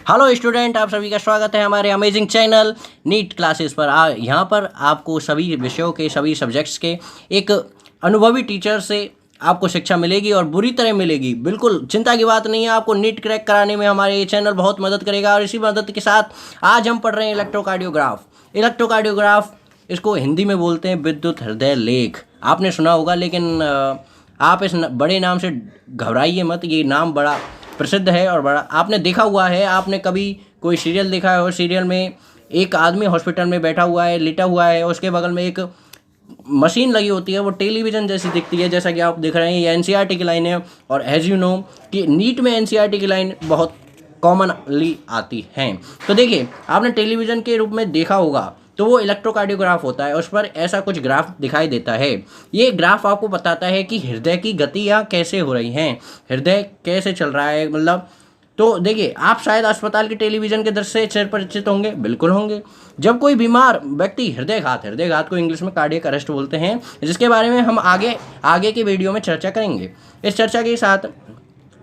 Hello student, आप सभी का स्वागत है हमारे अमेजिंग चैनल नीट क्लासेस पर। यहाँ पर आपको सभी विषयों के सभी सब्जेक्ट्स के एक अनुभवी टीचर से आपको शिक्षा मिलेगी और बुरी तरह मिलेगी। बिल्कुल चिंता की बात नहीं है, आपको नीट क्रैक कराने में हमारे ये चैनल बहुत मदद करेगा। और इसी मदद के साथ आज हम पढ़ रहे हैं इलेक्ट्रोकार्डियोग्राफ। इलेक्ट्रोकार्डियोग्राफ इसको हिंदी में बोलते हैं विद्युत हृदय लेख। आपने सुना होगा, लेकिन आप इस बड़े नाम से घबराइए मत। ये नाम बड़ा प्रसिद्ध है और बड़ा आपने देखा हुआ है। आपने कभी कोई सीरियल देखा है और सीरियल में एक आदमी हॉस्पिटल में बैठा हुआ है, लेटा हुआ है, उसके बगल में एक मशीन लगी होती है, वो टेलीविज़न जैसी दिखती है, जैसा कि आप देख रहे हैं। ये एनसीईआरटी की लाइन है और एज यू नो कि नीट में एनसीईआरटी की लाइन बहुत कॉमनली आती हैं। तो देखिए, आपने टेलीविज़न के रूप में देखा होगा, तो वो इलेक्ट्रोकार्डियोग्राफ होता है। उस पर ऐसा कुछ ग्राफ दिखाई देता है। ये ग्राफ आपको बताता है कि हृदय की गतियाँ कैसे हो रही हैं, हृदय कैसे चल रहा है। मतलब तो देखिए, आप शायद अस्पताल के टेलीविज़न के दृश्य से परिचित होंगे, बिल्कुल होंगे। जब कोई बीमार व्यक्ति हृदयघात को इंग्लिश में कार्डियक अरेस्ट बोलते हैं, जिसके बारे में हम आगे की वीडियो में चर्चा करेंगे। इस चर्चा के साथ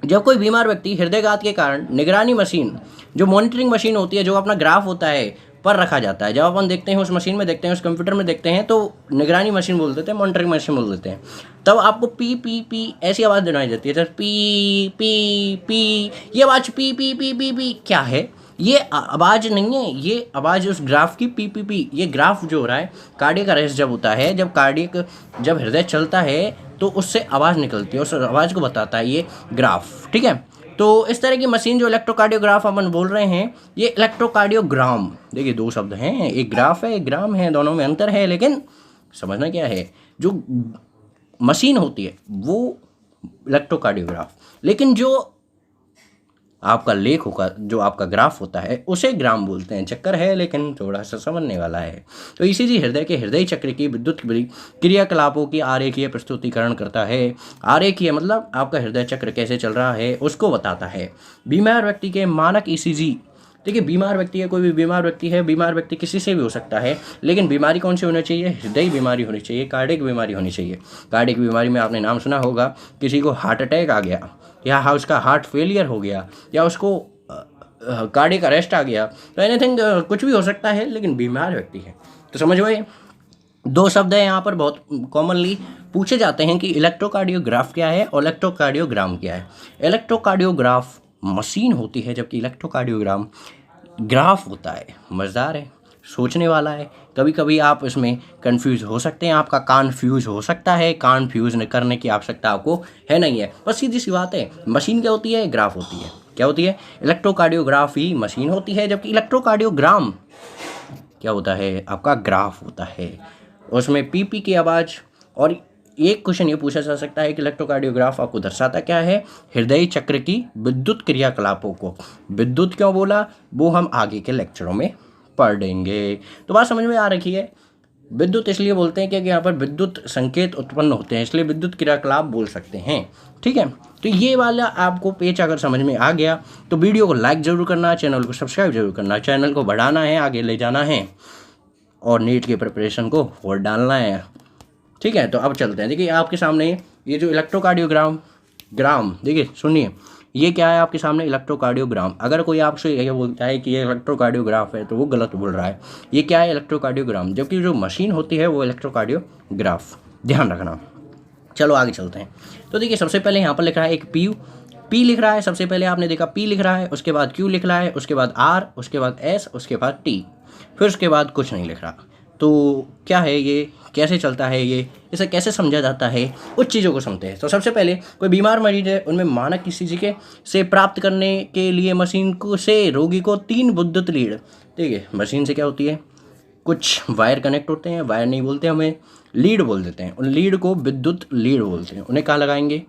जब कोई बीमार व्यक्ति हृदयघात के कारण निगरानी मशीन, जो मॉनिटरिंग मशीन होती है, जो अपना ग्राफ होता है, पर रखा जाता है। जब अपन देखते हैं, उस मशीन में देखते हैं, उस कंप्यूटर में देखते हैं, तो निगरानी मशीन बोल देते हैं, मॉनिटरिंग मशीन बोल देते हैं। तब आपको पी पी पी ऐसी आवाज़ सुनाई देती है, जैसे पी पी पी। ये आवाज़ P P P P P क्या है? ये आवाज़ नहीं है, ये आवाज़ उस ग्राफ की पी पी पी। ये ग्राफ जो हो रहा है, कार्डियक अरेस्ट जब होता है, जब हृदय चलता है, तो उससे आवाज़ निकलती है, उस आवाज़ को बताता है ये ग्राफ। ठीक है, तो इस तरह की मशीन जो इलेक्ट्रोकार्डियोग्राफ अपन बोल रहे हैं, ये इलेक्ट्रोकार्डियोग्राम। देखिए, दो शब्द हैं, एक ग्राफ है, एक ग्राम है, दोनों में अंतर है, लेकिन समझना क्या है, जो मशीन होती है वो इलेक्ट्रोकार्डियोग्राफ, लेकिन जो आपका लेख होगा, जो आपका ग्राफ होता है, उसे ग्राम बोलते हैं। चक्कर है, लेकिन थोड़ा सा समझने वाला है। तो ईसीजी हृदय के हृदय चक्र की विद्युत क्रियाकलापों की आरेखीय प्रस्तुतिकरण करता है। आरेखीय मतलब आपका हृदय चक्र कैसे चल रहा है उसको बताता है। बीमार व्यक्ति के मानक ईसीजी। देखिए, बीमार व्यक्ति है, कोई भी बीमार व्यक्ति है, बीमार व्यक्ति किसी से भी हो सकता है, लेकिन बीमारी कौन सी होनी चाहिए? हृदय बीमारी होनी चाहिए, कार्डियक बीमारी होनी चाहिए। कार्डियक बीमारी में आपने नाम सुना होगा, किसी को हार्ट अटैक आ गया, या उसका हार्ट फेलियर हो गया, या उसको कार्डियक अरेस्ट आ गया, तो एनीथिंग कुछ भी हो सकता है, लेकिन बीमार व्यक्ति है। तो समझ में दो शब्द है यहाँ पर बहुत कॉमनली पूछे जाते हैं कि इलेक्ट्रोकार्डियोग्राफ क्या है और इलेक्ट्रोकार्डियोग्राम क्या है। इलेक्ट्रोकार्डियोग्राफ मशीन होती है, जबकि इलेक्ट्रोकार्डियोग्राम ग्राफ होता है। मज़ेदार है, सोचने वाला है। कभी कभी आप इसमें कंफ्यूज हो सकते हैं, आपका कान फ्यूज हो सकता है। कान फ्यूज करने की आवश्यकता आपको है नहीं है, बस सीधी सी बात है। मशीन क्या होती है? ग्राफ होती है। क्या होती है? इलेक्ट्रोकार्डियोग्राफी मशीन होती है, जबकि इलेक्ट्रोकार्डियोग्राम क्या होता है? आपका ग्राफ होता है। उसमें पीपी की आवाज़। और एक क्वेश्चन ये पूछा जा सकता है कि इलेक्ट्रोकार्डियोग्राफ आपको दर्शाता क्या है? हृदय चक्र की विद्युत क्रियाकलापों को। विद्युत क्यों बोला, वो हम आगे के लेक्चरों में पढ़ लेंगे। तो बात समझ में आ रखी है। विद्युत इसलिए बोलते हैं क्योंकि यहाँ पर विद्युत संकेत उत्पन्न होते हैं, इसलिए विद्युत क्रियाकलाप बोल सकते हैं। ठीक है, तो ये वाला आपको पेज अगर समझ में आ गया तो वीडियो को लाइक ज़रूर करना, चैनल को सब्सक्राइब जरूर करना। चैनल को बढ़ाना है, आगे ले जाना है और नीट की प्रिपरेशन को और डालना है। ठीक है, तो अब चलते हैं। देखिए, आपके सामने ये जो इलेक्ट्रोकार्डियोग्राम देखिए, सुनिए, ये क्या है आपके सामने? इलेक्ट्रोकार्डियोग्राम। अगर कोई आपसे ये बोलता है कि ये इलेक्ट्रोकार्डियोग्राफ है, तो वो गलत बोल रहा है। ये क्या है? इलेक्ट्रोकार्डियोग्राम, जबकि जो मशीन होती है वो इलेक्ट्रोकार्डियोग्राफ। ध्यान रखना। चलो आगे चलते हैं। तो देखिए, सबसे पहले यहाँ पर लिख रहा है एक पी लिख रहा है। सबसे पहले आपने देखा पी लिख रहा है, उसके बाद क्यू लिख रहा है, उसके बाद आर, उसके बाद एस, उसके बाद टी, फिर उसके बाद कुछ नहीं लिख रहा। तो क्या है ये? कैसे चलता है ये? इसे कैसे समझा जाता है? उस चीज़ों को समझते हैं। तो सबसे पहले कोई बीमार मरीज है, उनमें मानक ईसीजी के से प्राप्त करने के लिए मशीन को से रोगी को 3 विद्युत लीड। देखिए, मशीन से क्या होती है? कुछ वायर कनेक्ट होते हैं, वायर नहीं बोलते हमें, लीड बोल देते हैं। उन लीड को विद्युत लीड बोलते हैं। उन्हें कहाँ लगाएंगे?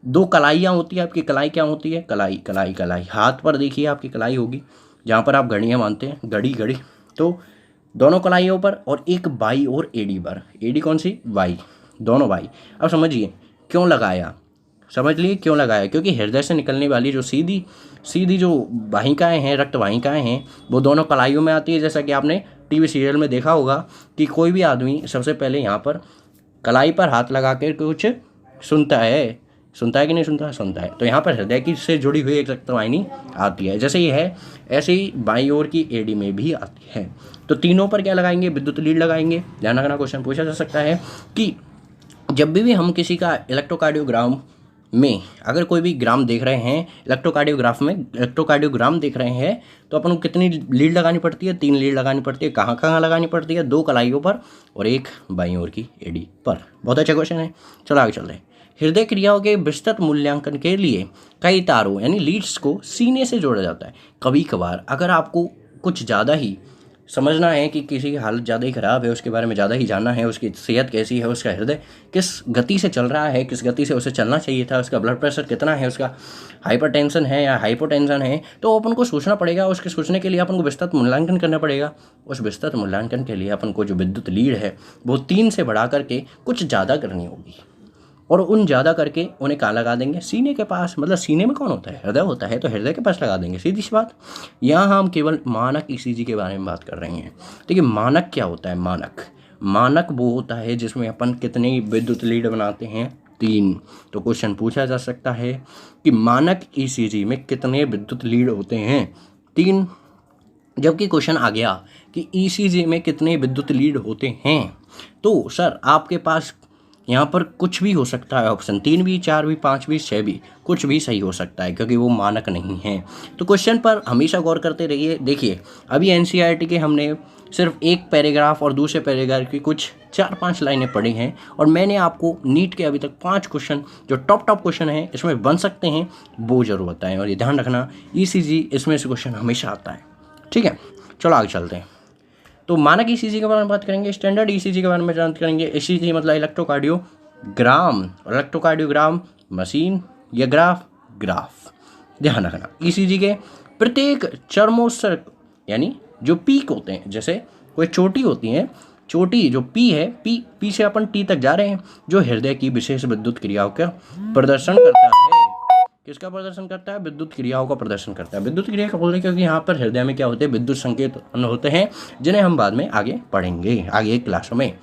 2 कलाइयाँ होती है। आपकी कलाई क्या होती है? कलाई। हाथ पर देखिए, आपकी कलाई होगी, जहाँ पर आप घड़ियाँ मानते हैं, घड़ी। तो दोनों कलाइयों पर, और एक बाई और एडी पर। एडी कौन सी? वाई, दोनों वाई। अब समझिए क्यों लगाया, समझ लिए क्यों लगाया? क्योंकि हृदय से निकलने वाली जो सीधी जो वाहिकाएँ हैं, रक्त वाहिकाएँ हैं, वो दोनों कलाइयों में आती है। जैसा कि आपने टीवी सीरियल में देखा होगा कि कोई भी आदमी सबसे पहले यहाँ पर कलाई पर हाथ लगा कर कुछ सुनता है, सुनता है कि नहीं सुनता? सुनता है। तो यहाँ पर हृदय की से जुड़ी हुई एक रक्तवाहिनी आती है, जैसे ये है ऐसे ही बाईं ओर की एडी में भी आती है। तो तीनों पर क्या लगाएंगे? विद्युत लीड लगाएंगे। ध्यान रखना, क्वेश्चन पूछा जा सकता है कि जब भी हम किसी का इलेक्ट्रोकार्डियोग्राम में अगर कोई भी ग्राम देख रहे हैं, इलेक्ट्रोकार्डियोग्राम देख रहे हैं, तो अपन को कितनी लीड लगानी पड़ती है? 3 लीड लगानी पड़ती है। कहाँ कहाँ लगानी पड़ती है? 2 कलाइयों पर और 1 बाईं ओर की एडी पर। बहुत अच्छा क्वेश्चन है। चलो आगे चलते हैं। हृदय क्रियाओं के विस्तृत मूल्यांकन के लिए कई तारों यानी लीड्स को सीने से जोड़ा जाता है। कभी कभार अगर आपको कुछ ज़्यादा ही समझना है कि किसी की हालत ज़्यादा ही ख़राब है, उसके बारे में ज़्यादा ही जानना है, उसकी सेहत कैसी है, उसका हृदय किस गति से चल रहा है, किस गति से उसे चलना चाहिए था, उसका ब्लड प्रेशर कितना है, उसका हाइपरटेंशन है या हाइपोटेंशन है, तो अपन को सोचना पड़ेगा। उसके सोचने के लिए अपन को विस्तृत मूल्यांकन करना पड़ेगा। उस विस्तृत मूल्यांकन के लिए अपन को जो विद्युत लीड है वो 3 से बढ़ा करके कुछ ज़्यादा करनी होगी, और उन ज़्यादा करके उन्हें कहाँ लगा देंगे? सीने के पास। मतलब सीने में कौन होता है? हृदय होता है, तो हृदय के पास लगा देंगे, सीधी सी बात। यहाँ हम केवल मानक ईसीजी के बारे में बात कर रहे हैं। देखिए मानक क्या होता है? मानक वो होता है जिसमें अपन कितने विद्युत लीड बनाते हैं? 3। तो क्वेश्चन पूछा जा सकता है कि मानक ईसीजी में कितने विद्युत लीड होते हैं? 3। जबकि क्वेश्चन आ गया कि ईसीजी में कितने विद्युत लीड होते हैं, तो सर आपके पास यहाँ पर कुछ भी हो सकता है। ऑप्शन 3 भी, 4 भी, 5 भी, 6 भी, कुछ भी सही हो सकता है, क्योंकि वो मानक नहीं है। तो क्वेश्चन पर हमेशा गौर करते रहिए। देखिए अभी एनसीईआरटी के हमने सिर्फ एक पैराग्राफ और दूसरे पैराग्राफ की कुछ 4-5 लाइनें पढ़ी हैं, और मैंने आपको नीट के अभी तक 5 क्वेश्चन जो टॉप क्वेश्चन हैं इसमें बन सकते हैं वो जरूर बताएं। और ये ध्यान रखना, ईसीजी इसमें से क्वेश्चन हमेशा आता है। ठीक है, चलो आगे चलते हैं। तो मानक ईसीजी के बारे में बात करेंगे, स्टैंडर्ड ईसीजी के बारे में बात करेंगे। ईसीजी मतलब इलेक्ट्रोकार्डियोग्राम, इलेक्ट्रोकार्डियोग्राम मशीन या ग्राफ। ध्यान रखना, ईसीजी के प्रत्येक चरमोत्कर्ष यानी जो पीक होते हैं, जैसे कोई चोटी होती है, चोटी जो पी है, पी से अपन टी तक जा रहे हैं, जो हृदय की विशेष विद्युत क्रियाओं का प्रदर्शन करता है। किसका प्रदर्शन करता है? विद्युत क्रियाओं का प्रदर्शन करता है। विद्युत क्रिया का बोल रहे हैं क्योंकि यहाँ पर हृदय में क्या होते हैं? विद्युत संकेत होते हैं, जिन्हें हम बाद में आगे पढ़ेंगे आगे क्लासों में।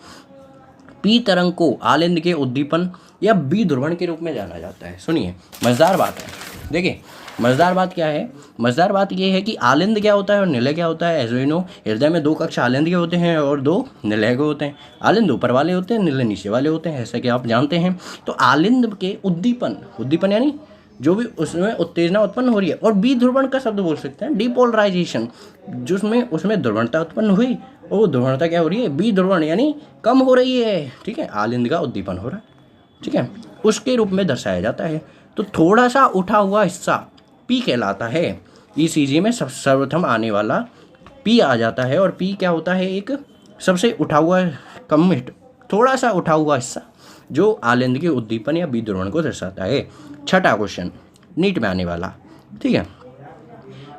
पी तरंग को आलिंद के उद्दीपन या बी ध्रुवण के रूप में जाना जाता है। सुनिए मजेदार बात है। देखिए मजेदार बात क्या है? मजेदार बात यह है कि आलिंद क्या होता है और निलय क्या होता है। एज वी नो, हृदय में 2 कक्ष आलिंद के होते हैं और 2 निलय के होते हैं। आलिंद ऊपर वाले होते हैं, निलय नीचे वाले होते हैं, ऐसा कि आप जानते हैं। तो आलिंद के उद्दीपन यानी जो भी उसमें उत्तेजना उत्पन्न हो रही है, और बी ध्रुवण का शब्द बोल सकते हैं डीपोलराइजेशन, जिसमें उसमें ध्रुवणता उत्पन्न हुई, और वो ध्रुवणता क्या हो रही है? बी ध्रुवण यानी कम हो रही है। ठीक है, आलिंद का उद्दीपन हो रहा है, ठीक है, उसके रूप में दर्शाया जाता है। तो थोड़ा सा उठा हुआ हिस्सा पी कहलाता है। ईसीजी में सर्वप्रथम आने वाला पी आ जाता है, और पी क्या होता है? एक सबसे उठा हुआ थोड़ा सा उठा हुआ हिस्सा जो आलिंद के उद्दीपन या बी ध्रुवण को दर्शाता है। छठा क्वेश्चन नीट में आने वाला, ठीक है,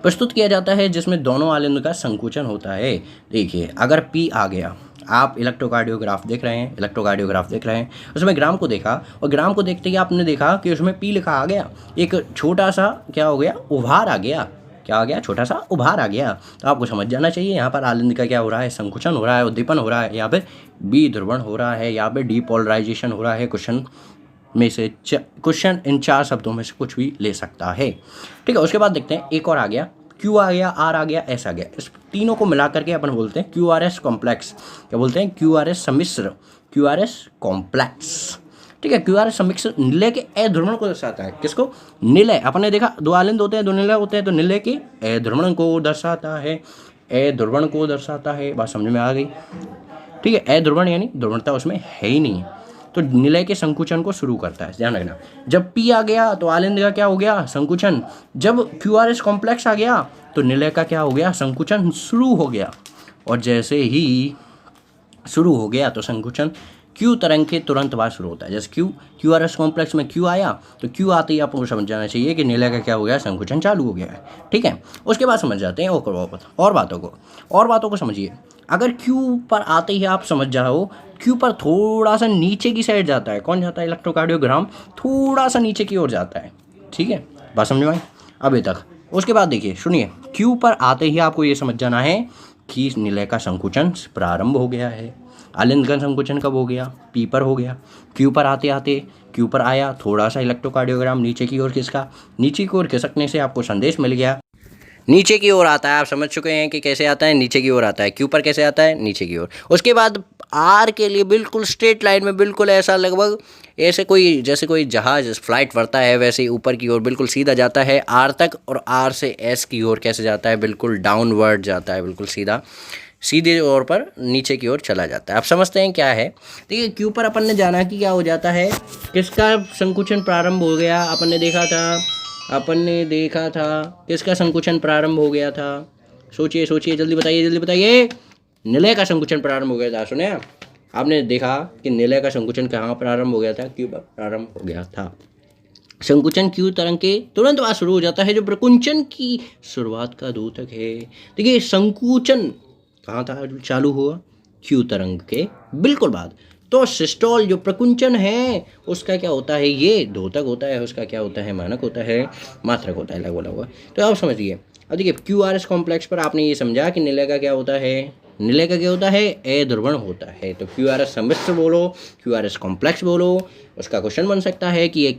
प्रस्तुत किया जाता है जिसमें दोनों आलिंद का संकुचन होता है। देखिए अगर पी आ गया, आप इलेक्ट्रोकार्डियोग्राफ देख रहे हैं, उसमें ग्राम को देखा, और ग्राम को देखते ही आपने देखा कि उसमें पी लिखा आ गया, एक छोटा सा क्या हो गया? उभार आ गया। क्या आ गया? छोटा सा उभार आ गया। तो आपको समझ जाना चाहिए यहाँ पर आलिंद का क्या हो रहा है? संकुचन हो रहा है, उद्दीपन हो रहा है, यहाँ पे बी ध्रुवण हो रहा है, यहाँ पे डीपोलराइजेशन हो रहा है। क्वेश्चन इन 4 शब्दों में से कुछ भी ले सकता है। ठीक है, उसके बाद देखते हैं एक और आ गया, क्यू आ गया, आर आ गया, एस आ गया। इस तीनों को मिला करके अपन बोलते हैं QRS कॉम्प्लेक्स। क्या बोलते हैं? QRS सम्मिश्र, QRS कॉम्प्लेक्स। ठीक है, QRS सम्मिश्र निलय के ए ध्रुवण को दर्शाता है। किसको? निलय। अपने देखा 2 आलिंद होते हैं, 2 निलय होते हैं, तो निलय के ए ध्रुवण को दर्शाता है, ए ध्रुवण को दर्शाता है। बात समझ में आ गई? ठीक है, ए ध्रुवण यानी ध्रुवणता उसमें है ही नहीं, तो निलय के संकुचन को शुरू करता है। ध्यान रखना, जब पी आ गया तो आलिंद का क्या हो गया? संकुचन। जब QRS कॉम्प्लेक्स आ गया तो निलय का क्या हो गया? संकुचन शुरू हो गया। और जैसे ही शुरू हो गया तो संकुचन क्यू तरंग के तुरंत बाद शुरू होता है। जैसे QRS कॉम्प्लेक्स में क्यू आया, तो क्यू आते ही आपको समझ जाना चाहिए कि निलय का क्या हो गया? संकुचन चालू हो गया है। ठीक है, उसके बाद समझ जाते हैं और बातों को समझिए। अगर क्यू पर आते ही आप समझ जाओ, क्यू पर थोड़ा सा नीचे की साइड जाता है। कौन जाता है? इलेक्ट्रोकार्डियोग्राम थोड़ा सा नीचे की ओर जाता है। ठीक है, बात समझ में आई अभी तक? उसके बाद देखिए, सुनिए, क्यू पर आते ही आपको ये समझ जाना है कि निलय का संकुचन प्रारंभ हो गया है। आलिंद घन संकुचन कब हो गया? पी पर हो गया। क्यू पर आते आते क्यू पर आया, थोड़ा सा इलेक्ट्रोकार्डियोग्राम नीचे की ओर खिसका, नीचे की ओर खिसकने से आपको संदेश मिल गया, नीचे की ओर आता है। आप समझ चुके हैं कि कैसे आता है, नीचे की ओर आता है। क्यू पर कैसे आता है? नीचे की ओर। उसके बाद आर के लिए बिल्कुल स्ट्रेट लाइन में, बिल्कुल ऐसा लगभग ऐसे कोई जैसे कोई जहाज फ्लाइट बढ़ता है वैसे ही ऊपर की ओर बिल्कुल सीधा जाता है आर तक, और आर से एस की ओर कैसे जाता है? बिल्कुल डाउनवर्ड जाता है, बिल्कुल सीधा सीधे ओर पर नीचे की ओर चला जाता है। आप समझते हैं क्या है? देखिए क्यू पर अपन ने जाना कि क्या हो जाता है, किसका संकुचन प्रारंभ हो गया? अपन ने देखा था किसका संकुचन प्रारंभ हो गया था? सोचिए सोचिए, जल्दी बताइए जल्दी बताइए। निलय का संकुचन प्रारंभ हो गया था। सुने आपने देखा कि निलय का संकुचन कहाँ प्रारंभ हो गया था? क्यू पर प्रारंभ हो गया था। संकुचन क्यू तरंग के तुरंत बाद शुरू हो जाता है, जो प्रकुंचन की शुरुआत का द्योतक है। देखिए संकुचन कहाँ था चालू हुआ? क्यू तरंग के बिल्कुल बाद। तो सिस्टोल जो प्रकुंचन है उसका क्या होता है? ये द्योतक होता है। उसका क्या होता है? मानक होता है, मात्रक होता है, लगभग लगभग। तो आप समझिए। अब देखिए क्यू आर एस कॉम्प्लेक्स पर आपने ये समझा कि निलय का क्या होता है? निलय का क्या होता है? अध्रुवण होता है। तो क्यू आर एस सम्मिश्र बोलो, क्यू आर एस कॉम्प्लेक्स बोलो, उसका क्वेश्चन बन सकता है कि ये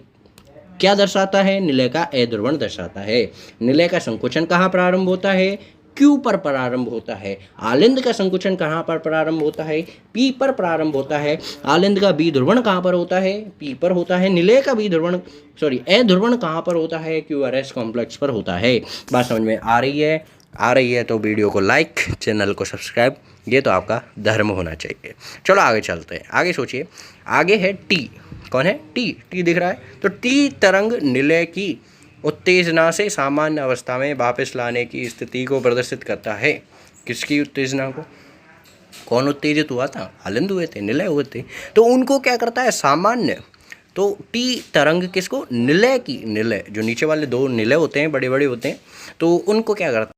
क्या दर्शाता है? निलय का अध्रुवण दर्शाता है। निलय का संकुचन कहाँ प्रारंभ होता है? क्यू पर प्रारंभ होता है। आलिंद का संकुचन कहाँ पर प्रारंभ होता है? पी पर प्रारंभ होता है। आलिंद का बी ध्रुवण कहाँ पर होता है? पी पर होता है। निलय का बी ध्रुवण अध्रुवण कहाँ पर होता है? क्यू आर एस कॉम्प्लेक्स पर होता है। बात समझ में आ रही है तो वीडियो को लाइक, चैनल को सब्सक्राइब, ये तो आपका धर्म होना चाहिए। चलो आगे चलते हैं। आगे सोचिए, आगे है टी। कौन है? टी दिख रहा है। तो टी तरंग निलय की उत्तेजना से सामान्य अवस्था में वापस लाने की स्थिति को प्रदर्शित करता है। किसकी उत्तेजना को? कौन उत्तेजित हुआ था? आलिंद हुए थे, निलय हुए थे। तो उनको क्या करता है? सामान्य। तो टी तरंग किसको? निलय की। निलय जो नीचे वाले दो निलय होते हैं, बड़े बड़े होते हैं, तो उनको क्या करता है?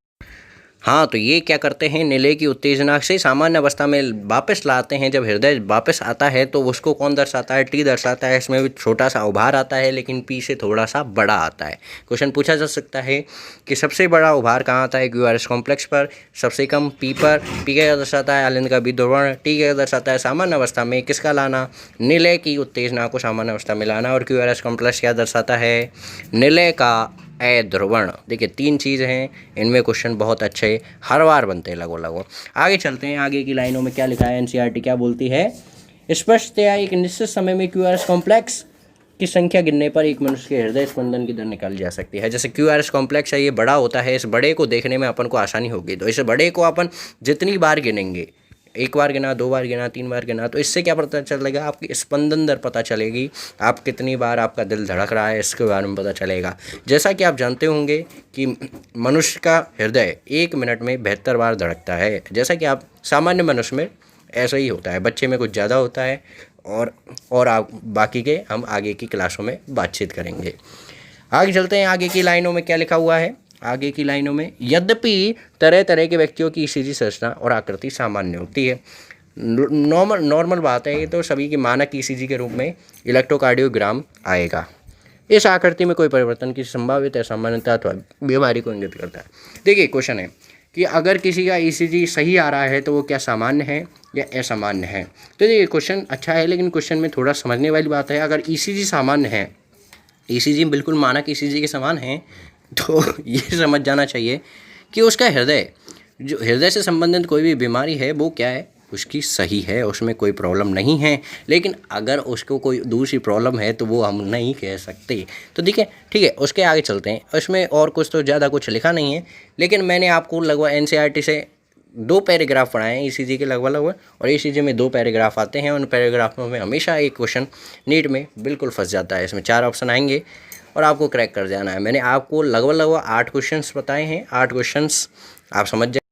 हाँ, तो ये क्या करते हैं? निलय की उत्तेजना से सामान्य अवस्था में वापस लाते हैं। जब हृदय वापस आता है तो उसको कौन दर्शाता है? टी दर्शाता है। इसमें भी छोटा सा उभार आता है, लेकिन पी से थोड़ा सा बड़ा आता है। क्वेश्चन पूछा जा सकता है कि सबसे बड़ा उभार कहाँ आता है? क्यू आर एस कॉम्प्लेक्स पर। सबसे कम पी पर। पी क्या दर्शाता है? आलिंद का बी ध्रुवण। टी क्या दर्शाता है? सामान्य अवस्था में किसका लाना? निलय की उत्तेजना को सामान्य अवस्था में लाना। और क्यू आर एस कॉम्प्लेक्स क्या दर्शाता है? निलय का अध्रुवण। देखिए 3 चीज़ हैं, इनमें क्वेश्चन बहुत अच्छे हर बार बनते हैं लगभग लगभग। आगे चलते हैं। आगे की लाइनों में क्या लिखा है? एनसीईआरटी क्या बोलती है? स्पष्टतया एक निश्चित समय में क्यूआरएस कॉम्प्लेक्स की संख्या गिनने पर एक मनुष्य के हृदय स्पंदन की दर निकाली जा सकती है। जैसे क्यूआरएस कॉम्प्लेक्स है, ये बड़ा होता है, इस बड़े को देखने में अपन को आसानी होगी। तो इस बड़े को अपन जितनी बार गिनेंगे, 1 बार गिना, 2 बार गिना, 3 बार गिना, तो इससे क्या पता चलेगा? आपकी स्पंदन दर पता चलेगी। आप कितनी बार आपका दिल धड़क रहा है इसके बारे में पता चलेगा। जैसा कि आप जानते होंगे कि मनुष्य का हृदय 1 मिनट में 72 बार धड़कता है। जैसा कि आप सामान्य मनुष्य में ऐसा ही होता है, बच्चे में कुछ ज़्यादा होता है, और आप बाकी के हम आगे की क्लासों में बातचीत करेंगे। आगे चलते हैं। आगे की लाइनों में क्या लिखा हुआ है? आगे की लाइनों में, यद्यपि तरह तरह के व्यक्तियों की ईसीजी संरचना और आकृति सामान्य होती है। नॉर्मल बात है ये, तो सभी की मानक ईसीजी के रूप में इलेक्ट्रोकार्डियोग्राम आएगा। इस आकृति में कोई परिवर्तन की संभावित असामान्यता अथवा बीमारी को इंगित करता है। देखिए क्वेश्चन है कि अगर किसी का ईसीजी सही आ रहा है तो वो क्या सामान्य है या असामान्य है? तो देखिए क्वेश्चन अच्छा है, लेकिन क्वेश्चन में थोड़ा समझने वाली बात है। अगर ईसीजी सामान्य है, ईसीजी बिल्कुल मानक ईसीजी के समान है, तो ये समझ जाना चाहिए कि उसका हृदय, जो हृदय से संबंधित कोई भी बीमारी है वो क्या है? उसकी सही है, उसमें कोई प्रॉब्लम नहीं है। लेकिन अगर उसको कोई दूसरी प्रॉब्लम है तो वो हम नहीं कह सकते। तो ठीक है, उसके आगे चलते हैं। उसमें और कुछ तो ज़्यादा कुछ लिखा नहीं है, लेकिन मैंने आपको लगभग एनसीईआरटी से 2 पैराग्राफ पढ़ाए हैं ईसीजी के लगभग, और ईसीजी में 2 पैराग्राफ आते हैं। उन पैराग्राफों में हमेशा एक क्वेश्चन नीट में बिल्कुल फंस जाता है। इसमें 4 ऑप्शन आएंगे और आपको क्रैक कर जाना है। मैंने आपको लगभग 8 क्वेश्चंस बताए हैं। 8 क्वेश्चंस आप समझ जाए।